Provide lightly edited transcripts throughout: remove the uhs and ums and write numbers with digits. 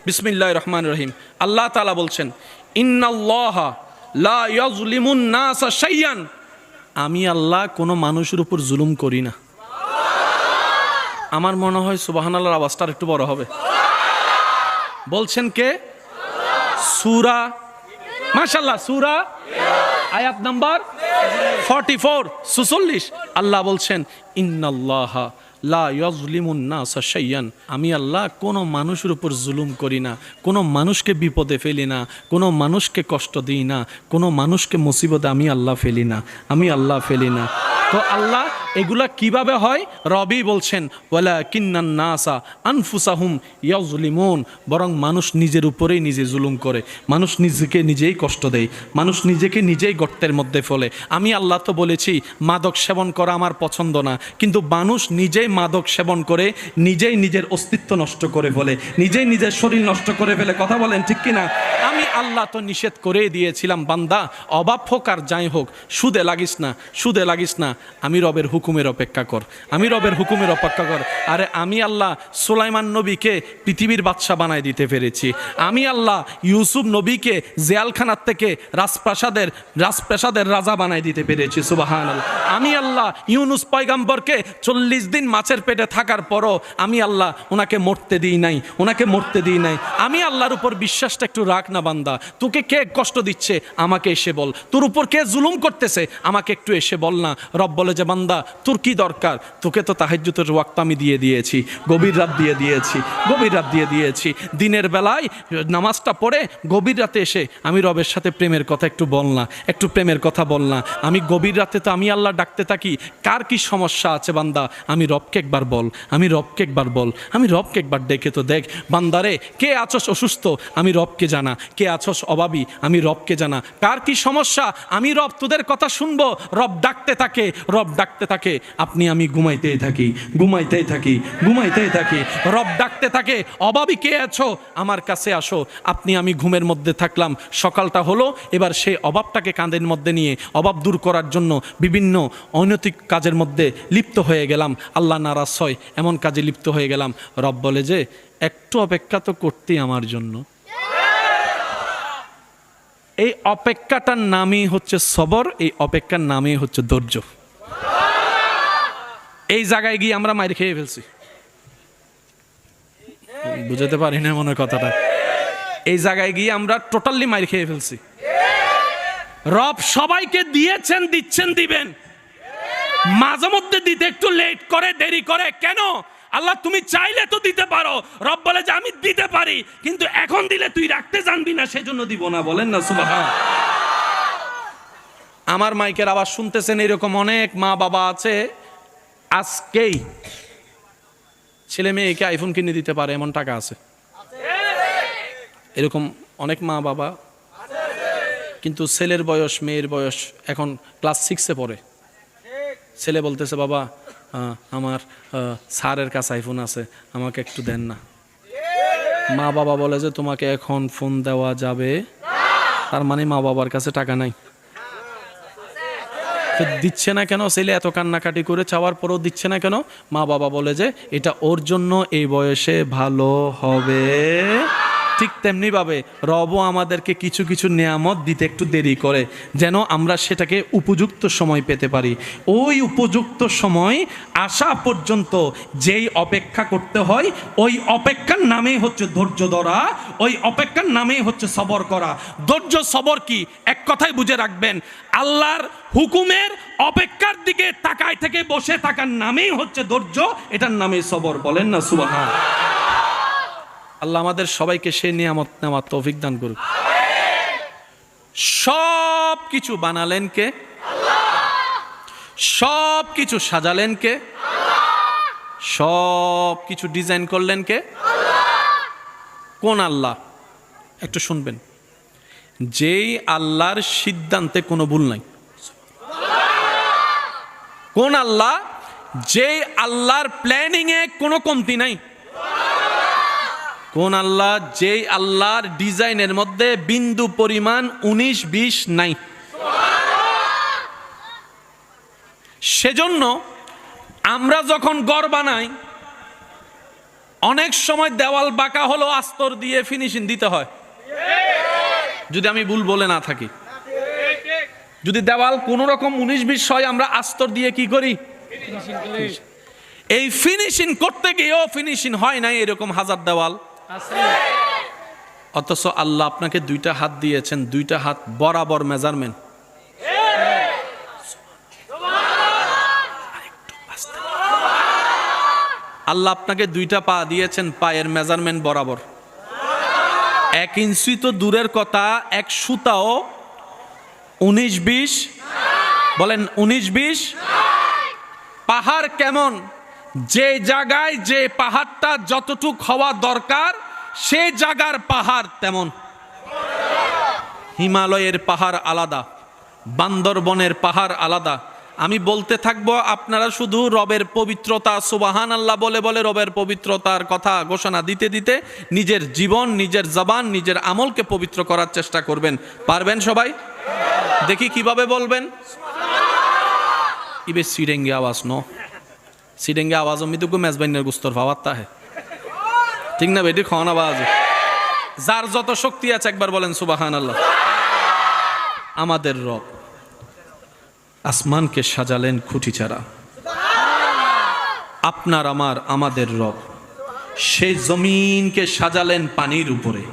বিসমিল্লাহির রহমানির রহিম। আল্লাহ তাআলা বলছেন, ইন্নাল্লাহা লা ইয়াজলিমুন নাসা শাইয়ান, আমি আল্লাহ কোনো মানুষের উপর জুলুম করি না। আমার মনে হয় সুবহানাল্লাহর আওয়াজটা একটু বড় হবে। বলছেন কে? সূরা, মাশাআল্লাহ, সূরা আয়াত নাম্বার 44, 46। আল্লাহ বলছেন, ইন্নাল্লাহা লা ইয়াজলিমুন নাসা শাইয়ান, আমি আল্লাহ কোনো মানুষের উপর জুলুম করি না, কোনো মানুষকে বিপদে ফেলি না, কোনো মানুষকে কষ্ট দিই না, কোনো মানুষকে মুসিবতে আমি আল্লাহ ফেলি না, আমি আল্লাহ ফেলি না। তো আল্লাহ এগুলা কিভাবে হয়? রবি বলছেন, ওয়ালাকিন্নান নাসা আনফুসাহুম ইয়াজলিমুন, বরং মানুষ নিজের উপরেই নিজে জুলুম করে, মানুষ নিজেকে নিজেই কষ্ট দেয়, মানুষ নিজেকে নিজেই গর্তের মধ্যে ফেলে। আমি আল্লাহ তো বলেছি মাদক সেবন করা আমার পছন্দ না, কিন্তু মানুষ নিজেই মাদক সেবন করে নিজেই নিজের অস্তিত্ব নষ্ট করে ফেলে, নিজেই নিজের শরীর নষ্ট করে ফেলে। কথা বলেন ঠিক কিনা? আমি আল্লাহ তো নিষেধ করে দিয়েছিলাম, বান্দা অভাব হোক আর যাই হোক সুদে লাগিস না, সুদে লাগিস না, আমি রবের হুকুমের অপেক্ষা কর, আমি রবের হুকুমের অপেক্ষা কর। আরে আমি আল্লাহ সুলাইমান নবীকে পৃথিবীর বাদশা বানায় দিতে পেরেছি, আমি আল্লাহ ইউসুফ নবীকে জেলখানার থেকে রাজপ্রাসাদের রাজা বানায় দিতে পেরেছি, সুবহানাল্লাহ। আমি আল্লাহ ইউনুস পয়গম্বরকে 40 দিন মাছের পেটে থাকার পরও আমি আল্লাহ ওনাকে মরতে দিই নাই, ওনাকে মরতে দিই নাই। আমি আল্লাহর উপর বিশ্বাসটা একটু রাখ না বান্দা। তোকে কে কষ্ট দিচ্ছে আমাকে এসে বল, তোর উপর কে জুলুম করতেছে আমাকে একটু এসে বল না। রব বলে যে, বান্দা তোর কি দরকার? তোকে তো তাহাজ্জুদের ওয়াক্ত আমি দিয়ে দিয়েছি, গভীর রাত দিয়ে দিয়েছি, গভীর রাত দিয়ে দিয়েছি। দিনের বেলায় নামাজটা পড়ে গভীর রাতে এসে আমি রবের সাথে প্রেমের কথা একটু বল না, একটু প্রেমের কথা বল না। আমি গভীর রাতে তো আমি আল্লাহ ডাকতে থাকি, কার কি সমস্যা আছে বান্দা? আমি রবকে একবার বল, আমি রবকে একবার বল, আমি রবকে একবার ডেকে তো দেখ। বান্দারে কে আছস অসুস্থ? আমি রবকে জানা। কে আছস অভাবী? আমি রবকে জানা। কার কি সমস্যা? আমি রব তোদের কথা শুনবো। রব ডাকতে থাকে, রব ডাকতে থাকে, আপনি আমি ঘুমাইতেই থাকি, ঘুমাইতেই থাকি, ঘুমাইতেই থাকি। রব ডাকতে থাকে, অভাবী কে আছো আমার কাছে আসো। আপনি আমি ঘুমের মধ্যে থাকলাম, সকালটা হলো, এবার সেই অভাবটাকে কাঁধের মধ্যে নিয়ে অভাব দূর করার জন্য বিভিন্ন অনৈতিক কাজের মধ্যে লিপ্ত হয়ে গেলাম, আল্লাহ নারাজ হয় এমন কাজে লিপ্ত হয়ে গেলাম। রব বলে যে, একটু অপেক্ষা তো করতেই আমার জন্য। এই অপেক্ষাটার নামই হচ্ছে সবর, এই অপেক্ষার নামই হচ্ছে ধৈর্য। এই জায়গায় গিয়ে আমরা মাইর খেয়ে ফেলছি, বুঝতে পারি না মনে কথাটা। এই জায়গায় গিয়ে আমরা টোটালি মাইর খেয়ে ফেলছি। রব সবাইকে দিয়েছেন, দিচ্ছেন, দিবেন, মাঝে মধ্যে দিতে একটু লেট করে, দেরি করে। কেন? আল্লাহ তুমি চাইলে তো দিতে পারো। রব বলে যে আমি দিতে পারি, কিন্তু এখন দিলে তুই রাখতে জানবি না, সেজন্য দিব না। বলেন না সুবহান। আমার মাইকের আওয়াজ শুনতেছেন, এরকম অনেক মা বাবা আছে আজকেই ছেলে মেয়েকে আইফোন কিনে দিতে পারে এমন টাকা আছে, এরকম অনেক মা বাবা। কিন্তু ছেলের বয়স, মেয়ের বয়স এখন ক্লাস 6-এ পড়ে। ছেলে বলতেছে, বাবা আমার স্যারের কাছে আইফোন আছে, আমাকে একটু দেন না। মা বাবা বলে যে তোমাকে এখন ফোন দেওয়া যাবে, তার মানে মা বাবার কাছে টাকা নাই। দিচ্ছে না কেন? ছেলে এত কান্নাকাটি করে চাওয়ার পরও দিচ্ছে না কেন? মা বাবা বলে যে এটা ওর জন্য এই বয়সে ভালো হবে। ঠিক তেমনি ভাবে রবও আমাদেরকে কিছু কিছু নিয়ামত দিতে একটু দেরি করে, যেন আমরা সেটাকে উপযুক্ত সময় পেতে পারি। ওই উপযুক্ত সময় আসা পর্যন্ত যেই অপেক্ষা করতে হয়, ওই অপেক্ষার নামেই হচ্ছে ধৈর্য ধরা, ওই অপেক্ষার নামেই হচ্ছে সবর করা। ধৈর্য সবর কি? এক কথাই বুঝে রাখবেন, আল্লাহর হুকুমের অপেক্ষার দিকে তাকায় থেকে বসে থাকার নামেই হচ্ছে ধৈর্য, এটার নামেই সবর। বলেন না সুবহান। আল্লাহ আমাদের সবাইকে সেই নিয়ামত নেওয়ার তৌফিক দান করুক। সব কিছু বানালেন কে? সব কিছু সাজালেন কে? সব কিছু ডিজাইন করলেন কে? কোন আল্লাহ? একটু শুনবেন, যেই আল্লাহর সিদ্ধান্তে কোনো ভুল নাই। কোন আল্লাহ? যেই আল্লাহর প্ল্যানিং এ কোনো কমতি নাই। কোন আল্লাহ? যেই আল্লাহর ডিজাইনের মধ্যে বিন্দু পরিমাণ 19-20 নাই। সেজন্য আমরা যখন ঘর বানাই, অনেক সময় দেওয়াল বাঁকা হলো আস্তর দিয়ে ফিনিশিং দিতে হয়, যদি আমি ভুল বলে না থাকি। যদি দেওয়াল কোন রকম 19-20 হয়, আমরা আস্তর দিয়ে কি করি? এই ফিনিশিং করতে গিয়েও ফিনিশিং হয় নাই, এরকম হাজার দেওয়াল আছে। অথচ আল্লাহ আপনাকে 2টা হাত দিয়েছেন, 2টা হাত বরাবর মেজারমেন্ট। আল্লাহ আপনাকে 2টা পা দিয়েছেন, পায়ের মেজারমেন্ট বরাবর। 1 ইঞ্চি তো দূরের কথা, 1 সুতাও 19-20, বলেন 19-20। পাহাড় কেমন? যে জায়গায় যে পাহাড়টা যতটুক হওয়া দরকার, সে জায়গার পাহাড় তেমন। হিমালয়ের পাহাড় আলাদা, বান্দরবনের পাহাড় আলাদা। আমি বলতে থাকবো, আপনারা শুধু রবের পবিত্রতা সুবহান আল্লাহ বলে বলে রবের পবিত্রতার কথা ঘোষণা দিতে দিতে নিজের জীবন, নিজের জবান, নিজের আমলকে পবিত্র করার চেষ্টা করবেন। পারবেন সবাই? দেখি কিভাবে বলবেন। ইবে সিডেঙ্গে আওয়াজ ন, সিডেঙ্গে আওয়াজ অমিতুকু মেজবাইনের গুস্তর ভাবাত্তা হে, ঠিক না বেটি? খাওয়ান আওয়াজ, যার যত শক্তি আছে একবার বলেন সুবহান আল্লাহ। আমাদের রব আসমানকে সাজালেন খুঁটি ছাড়া, আপনার আমার আমাদের রব সেই জমিনকে সাজালেন পানির উপরে,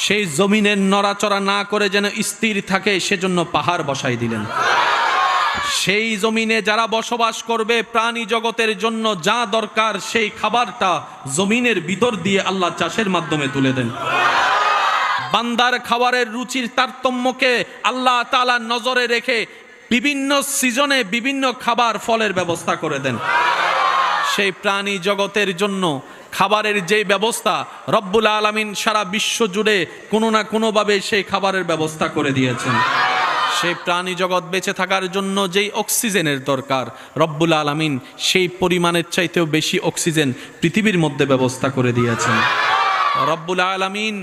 সেই জমিনের নড়াচড়া না করে যেন স্থির থাকে সেজন্য পাহাড় বসাই দিলেন। সেই জমিনে যারা বসবাস করবে, প্রাণী জগতের জন্য যা দরকার সেই খাবারটা জমিনের ভিতর দিয়ে আল্লাহ চাষের মাধ্যমে তুলে দেন। বান্দার খাবারের রুচির তারতম্যকে আল্লাহ তাআলা নজরে রেখে বিভিন্ন সিজনে বিভিন্ন খাবার ফলের ব্যবস্থা করে দেন। সেই প্রাণী জগতের জন্য খাবারের যে ব্যবস্থা রব্বুল আলামিন সারা বিশ্ব জুড়ে কোনো না কোনোভাবে সেই খাবারের ব্যবস্থা করে দিয়েছেন। সেই প্রাণী জগৎ বেঁচে থাকার জন্য যেই অক্সিজেনের দরকার রব্বুল আলামিন সেই পরিমাণের চাইতেও বেশি অক্সিজেন পৃথিবীর মধ্যে ব্যবস্থা করে দিয়েছেন। রব্বুল আলামিন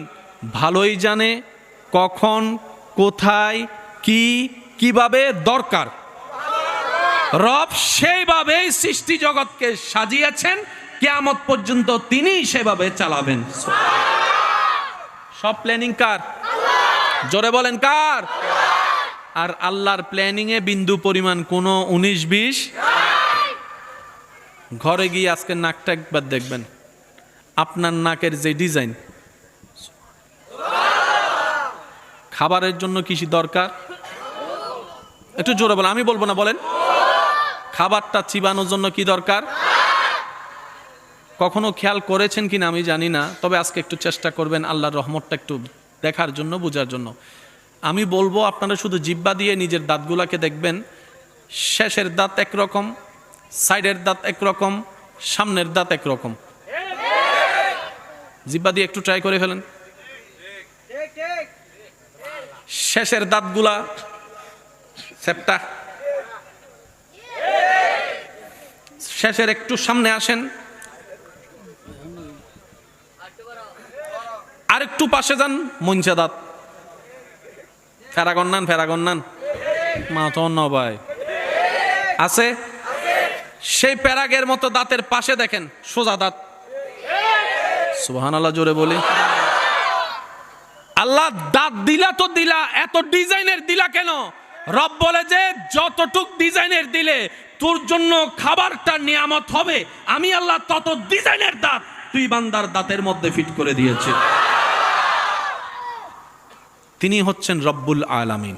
ভালোই জানে কখন, কোথায়, কিভাবে দরকার। রব সেইভাবেই সৃষ্টি জগৎকে সাজিয়েছেন, কিয়ামত পর্যন্ত তিনি সেভাবে চালাবেন। সব প্ল্যানিং কার? জোরে বলেন কার? আর আল্লাহর প্ল্যানিং এ বিন্দু পরিমাণ কোনো 19-20। ঘরে গিয়ে আজকে নাকটা একবার দেখবেন, আপনার নাকের যে ডিজাইন। খাবারের জন্য কিছু দরকার, একটু জোরে বলেন, আমি বলবো না, বলেন। খাবারটা চিবানোর জন্য কি দরকার? কখনো খেয়াল করেছেন কিনা আমি জানি না, তবে আজকে একটু চেষ্টা করবেন আল্লাহর রহমতটা একটু দেখার জন্য, বোঝার জন্য। আমি বলবো আপনারা শুধু জিহ্বা দিয়ে নিজের দাঁতগুলাকে দেখবেন, শেষের দাঁত একরকম, সাইডের দাঁত একরকম, সামনের দাঁত একরকম। জিহ্বা দিয়ে একটু ট্রাই করে ফেলেন। শেষের দাঁতগুলা সেপটা, শেষের একটু সামনে আসেন, আর একটু পাশে যান, মঞ্চা দাঁত। ফেরাগন্নান ফেরাগন্নান মাথন ভাই আছে, সেই প্যারাগের মতো দাঁতের পাশে দেখেন সোজা দাঁত। সুবহানাল্লাহ জোরে বলি। আল্লাহ দাঁত দিলা তো দিলা, এত ডিজাইনের দিলা কেন? রব বলে যে যতটুক ডিজাইনের দিলে তোর জন্য খাবারটা নিয়ামত হবে, আমি আল্লাহ তত ডিজাইনের দাঁত তুই বান্দার দাঁতের মধ্যে ফিট করে দিয়েছি। তিনি হচ্ছেন রব্বুল আলামিন,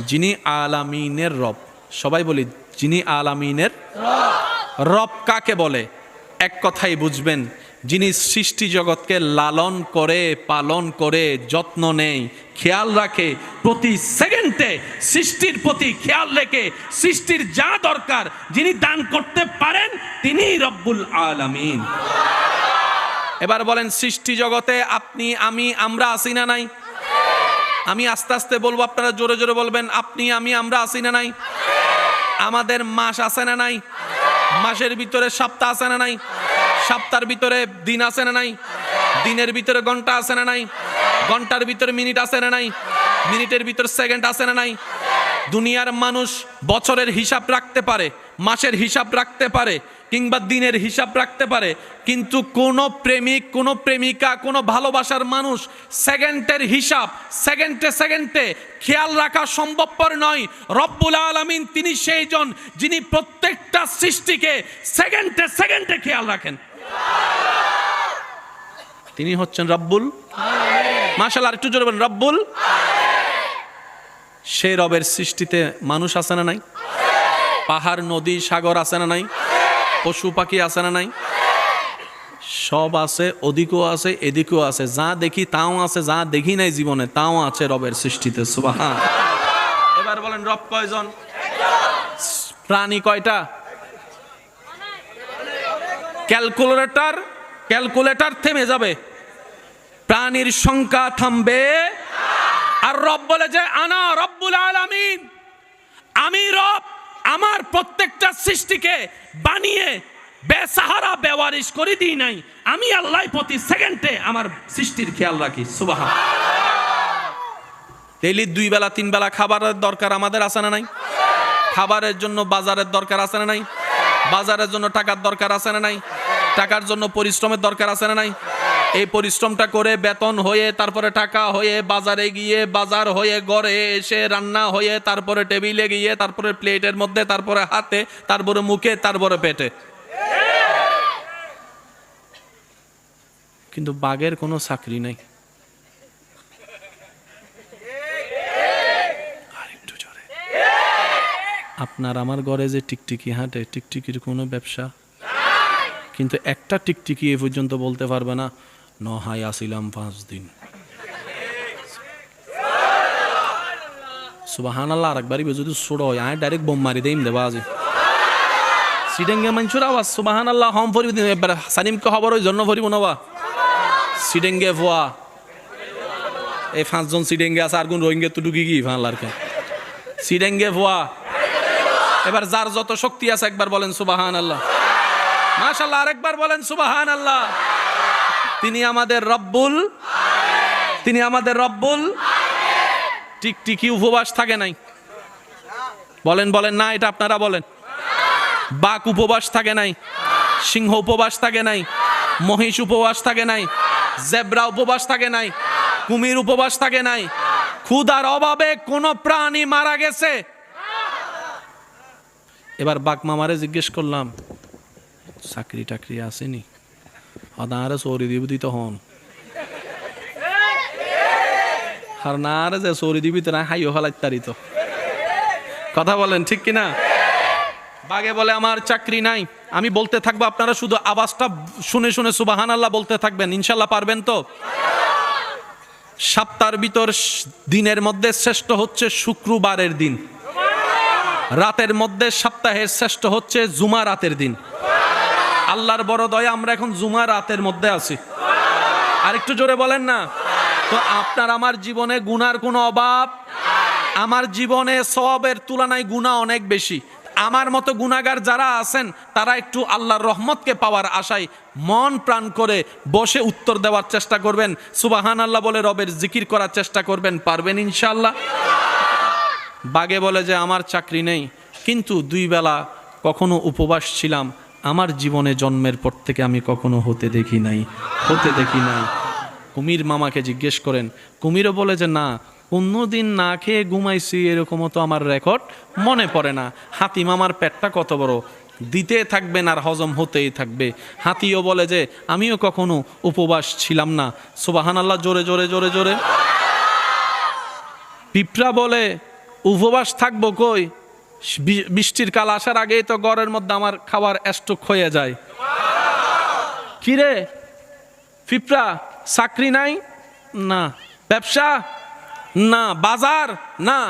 যিনি আলামিনের রব। সবাই বলি, যিনি আলামিনের রব কাকে বলে? এক কথাই বুঝবেন, যিনি সৃষ্টি জগৎকে লালন করে, পালন করে, যত্ন নেয়, খেয়াল রাখে, প্রতি সেকেন্ডে সৃষ্টির প্রতি খেয়াল রেখে সৃষ্টির যা দরকার যিনি দান করতে পারেন, তিনি রব্বুল আলামিন। এবার বলেন, সৃষ্টি জগতে আপনি, আমি, আমরা আছি না নাই? আমি আস্তে আস্তে বলবো, আপনারা জোরে জোরে বলবেন, আপনি, আমি, আমরা আছি না নাই? আমাদের মাস আছে না নাই? মাসের ভিতরে সপ্তাহ আছে না নাই? সপ্তাহের ভিতরে দিন আছে না নাই? দিনের ভিতরে ঘন্টা আছে না নাই? ঘন্টার ভিতরে মিনিট আছে না নাই? মিনিটের ভিতরে সেকেন্ড আছে না নাই? দুনিয়ার মানুষ বছরের হিসাব রাখতে পারে, মাসের হিসাব রাখতে পারে, কিংবা দিনের হিসাব রাখতে পারে, কিন্তু কোনো প্রেমিক, কোনো প্রেমিকা, কোনো ভালোবাসার মানুষ সেকেন্ডের হিসাব সেকেন্ডে সেকেন্ডে খেয়াল রাখা সম্ভবপর নয়। রব্বুল আলামিন তিনি সেই জন যিনি প্রত্যেকটা সৃষ্টিকে সেকেন্ডে সেকেন্ডে খেয়াল রাখেন। তিনি হচ্ছেন রব্বুল আলামিন। মাশাআল্লাহ, একটু জোরে বলেন রব্বুল। সেই রবের সৃষ্টিতে মানুষ আছে না নাই? পাহাড়, নদী, সাগর আছে না নাই? পশু পাখি আছে না নাই? সব আছে, ওদিকেও আছে, এদিকেও আছে। যা দেখি তাও আছে, যা দেখি নাই জীবনে তাও আছে রবের সৃষ্টিতে। সুবহান। এবার বলেন রব কয়জন? প্রাণী কয়টা? ক্যালকুলেটর থেমে যাবে, প্রাণীর সংখ্যা থামবে। আর রব বলে যে আনা রব্বুল আলামিন, আমি রব, আমার প্রত্যেকটা সৃষ্টিকে বানিয়ে বেসাহারা বেওয়ারিশ করে দিই নাই। আমি আল্লাহ প্রতি সেকেন্ডে আমার সৃষ্টির খেয়াল রাখি। সুবহান। ডেইলি 2 বেলা 3 বেলা খাবারের দরকার আমাদের আছে না নাই? খাবারের জন্য বাজারের দরকার আছে না নাই? বাজারের জন্য টাকার দরকার আছে না নাই? টাকার জন্য পরিশ্রমের দরকার আছে না নাই? এই পরিশ্রমটা করে বেতন হয়ে, তারপরে টাকা হয়ে, বাজারে গিয়ে, বাজার হয়ে, ঘরে এসে রান্না হয়ে, তারপরে টেবিলে গিয়ে, তারপরে প্লেটের মধ্যে, তারপরে হাতে, তারপরে মুখে, তারপরে পেটে। কিন্তু বাঘের কোনো চাকরি নেই। আরেকটু জোরে। আপনার আমার ঘরে যে টিকটিকি হাঁটে, টিকটিকির কোনো ব্যবসা, কিন্তু একটা টিকটিকি এ পর্যন্ত বলতে পারবে না নহাই আসিলাম 5 দিন। সুবহানাল্লাহ। আরেকবারই যদি ছোড় হয় আয় ডাইরেক্ট বোম মারি দেই দেবা আজি সিডেঙ্গে মানছুর আওয়াজ। সুবহানাল্লাহ। হম ফরিব এবার সানিমকে খবর ওই জন্য ফরিব নবা সিডেঙ্গে ভুয়া। এই 5 জন সিডেঙ্গে আছে, আর কোন রোহিঙ্গা তো ঢুকি কি ফাঁলারকে সিডেঙ্গে ভুয়া। এবার যার যত শক্তি আছে একবার বলেন সুবহানাল্লাহ। মাশাআল্লাহ, আরেকবার বলেন সুবহানাল্লাহ। তিনি আমাদের রব্বুল, তিনি আমাদের রব্বুল। টিকটিকি উপবাস থাকে নাই? বলেন বলেন না, এটা আপনারা বলেন। বাঘ উপবাস থাকে নাই? সিংহ উপবাস থাকে নাই? মহিষ উপবাস থাকে নাই? জেব্রা উপবাস থাকে নাই? কুমির উপবাস থাকে নাই? ক্ষুধার অভাবে কোন প্রাণী মারা গেছে? এবার বাঘ মামারে জিজ্ঞেস করলাম চাকরি টাকরি আসেনি? আদারে সৌরি দিবি দিতে হন আর না আরে যে সৌরি দিবি তো না হাইও ফেলাইতারি তো। কথা বলেন ঠিক কিনা? বাঘে বলে আমার চাকরি নাই। আমি বলতে থাকবো, আপনারা শুধু আওয়াজটা শুনে শুনে সুবহানাল্লাহ বলতে থাকবেন। ইনশাল্লাহ পারবেন তো? সপ্তাহের ভিতর দিনের মধ্যে শ্রেষ্ঠ হচ্ছে শুক্রবারের দিন, রাতের মধ্যে সপ্তাহের শ্রেষ্ঠ হচ্ছে জুমা রাতের দিন। আল্লাহর বড় দয়া, আমরা এখন জুমা রাতের মধ্যে আছি। আর একটু জোরে বলেন না। তো আপনার আমার জীবনে গুনার কোনো অভাব? আমার জীবনে সওয়াবের তুলনায় গুনাহ অনেক বেশি। আমার মতো গুনাহগার যারা আছেন তারা একটু আল্লাহর রহমতকে পাওয়ার আশায় মন প্রাণ করে বসে উত্তর দেওয়ার চেষ্টা করবেন। সুবহানাল্লাহ বলে রবের জিকির করার চেষ্টা করবেন। পারবেন ইনশাআল্লাহ? বাগে বলে যে আমার চাকরি নেই, কিন্তু 2 বেলা কখনো উপবাস ছিলাম। আমার জীবনে জন্মের পর থেকে আমি কখনো হতে দেখি নাই। কুমির মামাকে জিজ্ঞেস করেন, কুমিরও বলে যে না, কোনোদিন না খেয়ে ঘুমাইছি এরকমও তো আমার রেকর্ড মনে পড়ে না। হাতি মামার পেটটা কত বড়, দিতে থাকবেন আর হজম হতেই থাকবে। হাতিও বলে যে আমিও কখনো উপবাস ছিলাম না। সুবহানাল্লাহ, জোরে জোরে জোরে জোরে। পিঁপড়া বলে উপবাস থাকবো কই, বৃষ্টির কাল আসার আগেই তো ঘরের মধ্যে আমার খাবার স্টক হয়ে যায়। কিরে পিঁপড়া, চাকরি নাই না, ব্যবসা না, বাজার না,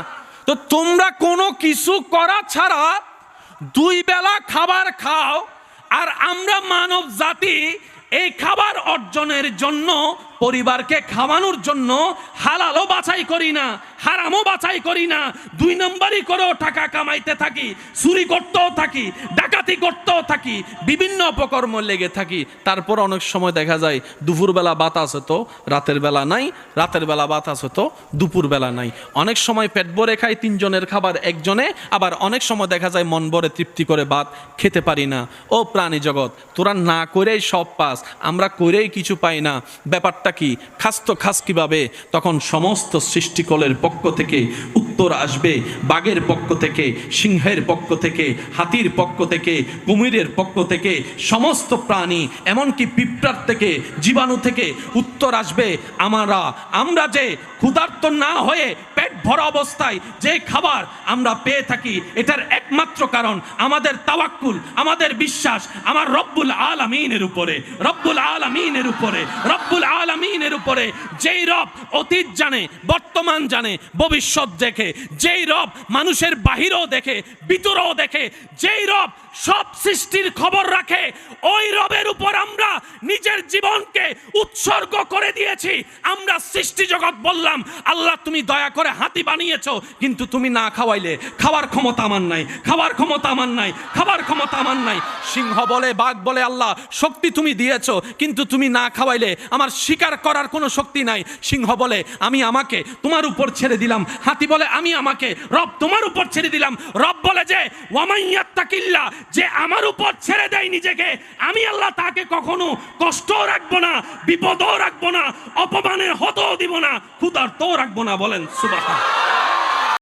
তো তোমরা কোনো কিছু করা ছাড়া 2 বেলা খাবার খাও, আর আমরা মানব জাতি এই খাবার অর্জনের জন্য পরিবারকে খাওয়ানোর জন্য হালালও বাছাই করি না, হারামও বাছাই করি না, 2 নম্বরই করেও টাকা কামাইতে থাকি, চুরি করতেও থাকি, ডাকাতি করতেও থাকি, বিভিন্ন অপকর্ম লেগে থাকি। তারপর অনেক সময় দেখা যায় দুপুরবেলা বাতাস হতো, রাতের বেলা নাই, রাতের বেলা বাতাস হতো, দুপুরবেলা নাই। অনেক সময় পেট ভরে খাই 3 জনের খাবার একজনে, আবার অনেক সময় দেখা যায় মন ভরে তৃপ্তি করে ভাত খেতে পারি না। ও প্রাণী জগৎ, তোরা না করেই সব পাস, আমরা করেই কিছু পাই না। ব্যাপারটা কি? খাস তো খাস কিভাবে? তখন সমস্ত সৃষ্টিকলের পক্ষ থেকে উত্তর আসবে, বাঘের পক্ষ থেকে, সিংহের পক্ষ থেকে, হাতির পক্ষ থেকে, কুমিরের পক্ষ থেকে, সমস্ত প্রাণী এমনকি পিঁপড়ার থেকে, জীবাণু থেকে উত্তর আসবে। আমরা যে ক্ষুধার্ত না হয়ে পেট ভরা অবস্থায় যে খাবার আমরা পেয়ে থাকি, এটার একমাত্র কারণ আমাদের তাওয়াক্কুল, আমাদের বিশ্বাস আমার রব্বুল আলামিনের উপরে, রব্বুল আলামিনের উপরে, রব্বুল আলামিনের উপরে। যেই রব অতীত জানে, বর্তমান জানে, ভবিষ্যৎ দেখে, যেই রব মানুষের বাহিরেও দেখে, ভিতরেও দেখে, যেই রব সব সৃষ্টির খবর রাখে, ওই রবের উপর আমরা নিজের জীবনকে উৎসর্গ করে দিয়েছি। আমরা সৃষ্টি জগৎ বললাম, আল্লাহ তুমি দয়া করে হাতি বানিয়েছো, কিন্তু তুমি না খাওয়াইলে খাওয়ার ক্ষমতা আমার নাই, খাওয়ার ক্ষমতা আমার নাই, খাবার ক্ষমতা আমার নাই। সিংহ বলে, বাঘ বলে, আল্লাহ শক্তি তুমি দিয়েছো, কিন্তু তুমি না খাওয়াইলে আমার শিকার করার কোনো শক্তি নাই। সিংহ বলে আমি আমাকে তোমার উপর ছেড়ে দিলাম, হাতি বলে আমি আমাকে রব তোমার উপর ছেড়ে দিলাম। রব বলে যে ওয়ামাইয়াত্তাকিল্লাহ, যে আমার উপর ছেড়ে দেয় নিজেকে, আমি আল্লাহ তাকে কখনো কষ্টও রাখবো না, বিপদও রাখবো না, অপমানের হতও দিব না, ক্ষুধার্তও রাখবো না। বলেন সুবহান।